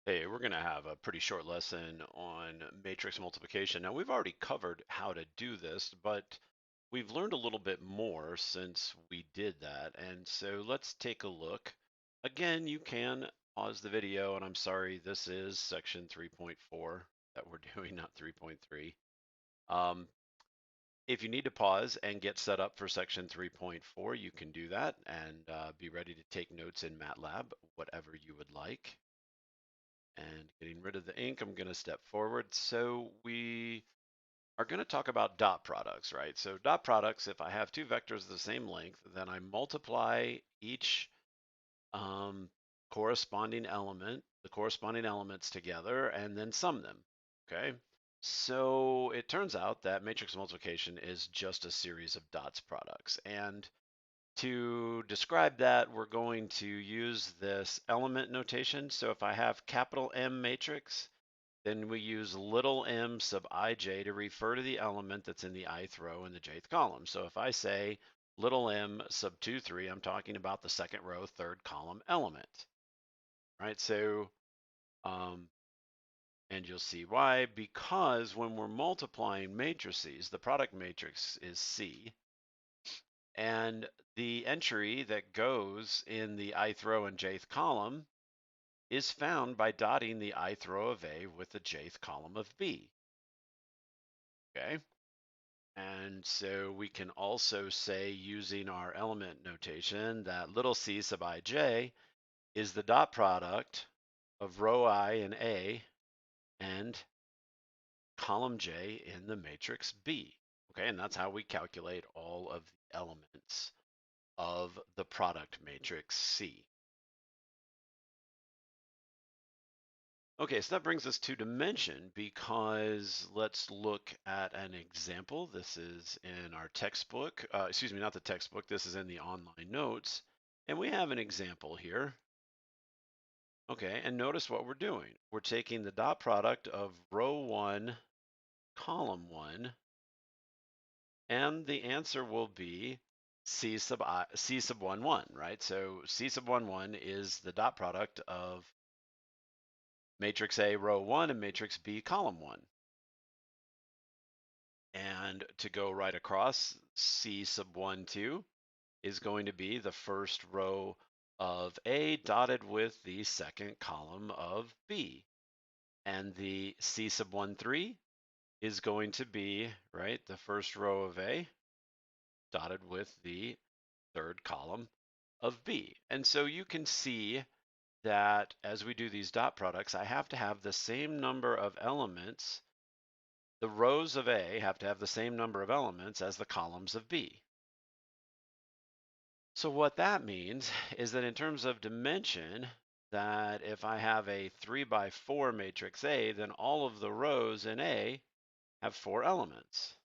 Hey, we're going to have a pretty short lesson on matrix multiplication. Now, we've already covered how to do this, but we've learned a little bit more since we did that. And so let's take a look. Again, you can pause the video, and I'm sorry, this is section 3.4 that we're doing, not 3.3. If you need to pause and get set up for section 3.4, you can do that and be ready to take notes in MATLAB, whatever you would like. And getting rid of the ink, I'm going to step forward. So we are going to talk about dot products, right? So dot products, if I have two vectors of the same length, then I multiply each corresponding element, the corresponding elements together, and then sum them, okay? So it turns out that matrix multiplication is just a series of dots products. And to describe that, we're going to use this element notation. So if I have capital M matrix, then we use little m sub ij to refer to the element that's in the ith row in the jth column. So if I say little m sub 2, 3, I'm talking about the second row, third column element, right? So, and you'll see why, because when we're multiplying matrices, the product matrix is C, and the entry that goes in the ith row and jth column is found by dotting the ith row of A with the jth column of B, okay? And so we can also say, using our element notation, that little c sub ij is the dot product of row I in A and column J in the matrix B. Okay, and that's how we calculate all of the elements of the product matrix C. Okay, so that brings us to dimension, because let's look at an example. This is in our textbook. Excuse me, not the textbook. This is in the online notes. And we have an example here. Okay, and notice what we're doing. We're taking the dot product of row 1, column 1, and the answer will be C sub 1, 1, right? So C sub 1, 1 is the dot product of matrix A, row 1, and matrix B, column 1. And to go right across, C sub 1, 2 is going to be the first row of A dotted with the second column of B. And the C sub 1, 3 is going to be, right, the first row of A dotted with the third column of B. And so you can see that as we do these dot products, I have to have the same number of elements. The rows of A have to have the same number of elements as the columns of B. So what that means is that in terms of dimension, that if I have a 3 by 4 matrix A, then all of the rows in A have 4 elements.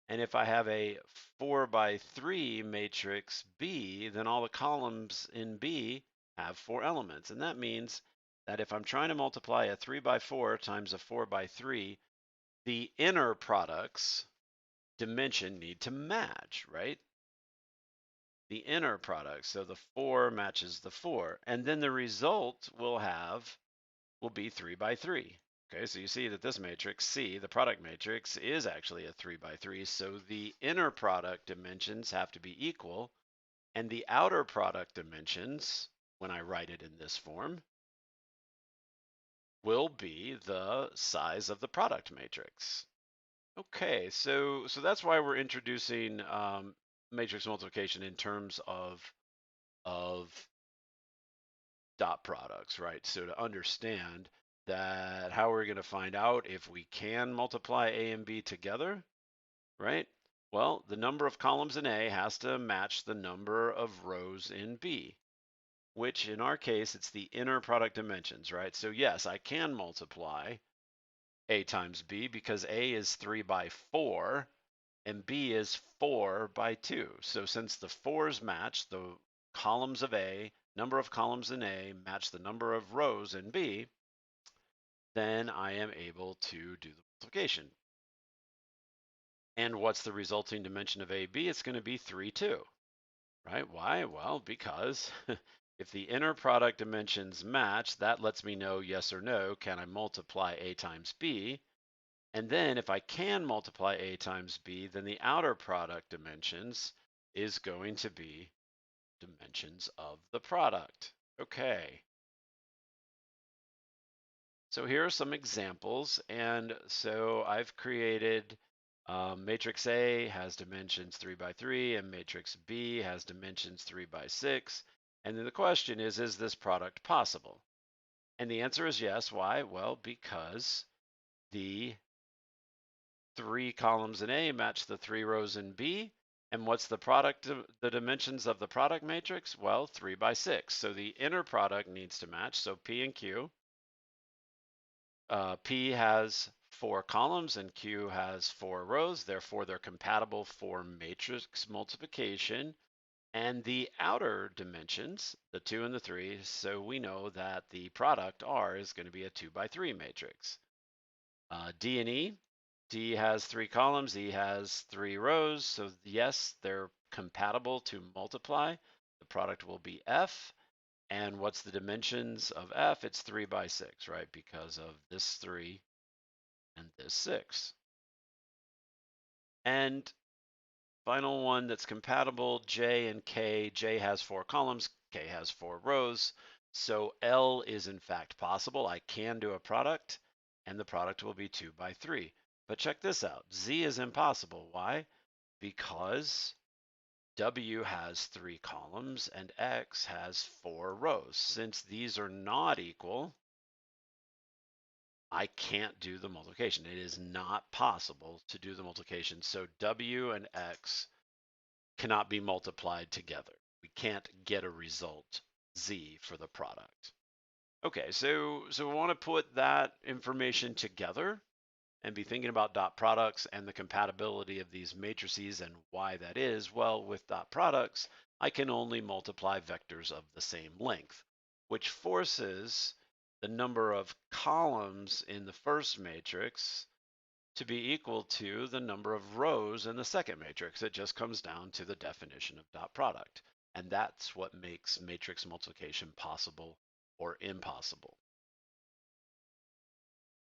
And if I have a 4 by 3 matrix B, then all the columns in B have 4 elements. And that means that if I'm trying to multiply a 3 by 4 times a 4 by 3, the inner products dimension need to match, right? The inner product. So the 4 matches the 4. And then the result will be 3 by 3. Okay, so you see that this matrix C, the product matrix, is actually a 3 by 3. So the inner product dimensions have to be equal, and the outer product dimensions, when I write it in this form, will be the size of the product matrix. Okay, so that's why we're introducing matrix multiplication in terms of dot products, right? So to understand that, how we're going to find out if we can multiply A and B together, right? Well, the number of columns in A has to match the number of rows in B, which in our case, it's the inner product dimensions, right? So yes, I can multiply A times B because A is 3 by 4 and B is 4 by 2. So since the 4s match the columns of A, number of columns in A match the number of rows in B, then I am able to do the multiplication. And what's the resulting dimension of AB? It's going to be 3, 2, right? Why? Well, because If the inner product dimensions match, that lets me know yes or no, can I multiply A times B? And then if I can multiply A times B, then the outer product dimensions is going to be dimensions of the product. Okay. So here are some examples. And so I've created matrix A has dimensions 3 by 3 and matrix B has dimensions 3 by 6. And then the question is this product possible? And the answer is yes. Why? Well, because the 3 columns in A match the 3 rows in B. And what's the product, the dimensions of the product matrix? Well, 3 by 6. So the inner product needs to match. So P and Q. P has 4 columns and Q has 4 rows. Therefore, they're compatible for matrix multiplication. And the outer dimensions, the 2 and the 3, so we know that the product R is going to be a 2 by 3 matrix. D and E, D has 3 columns, E has 3 rows. So yes, they're compatible to multiply. The product will be F. And what's the dimensions of F? It's 3 by 6, right? Because of this 3 and this 6. And final one that's compatible, J and K. J has 4 columns, K has 4 rows. So L is in fact possible. I can do a product, and the product will be 2 by 3. But check this out. Z is impossible. Why? Because W has 3 columns and X has 4 rows. Since these are not equal, I can't do the multiplication. It is not possible to do the multiplication. So W and X cannot be multiplied together. We can't get a result Z for the product. Okay, so we want to put that information together and be thinking about dot products and the compatibility of these matrices and why that is. Well, with dot products, I can only multiply vectors of the same length, which forces the number of columns in the first matrix to be equal to the number of rows in the second matrix. It just comes down to the definition of dot product. And that's what makes matrix multiplication possible or impossible.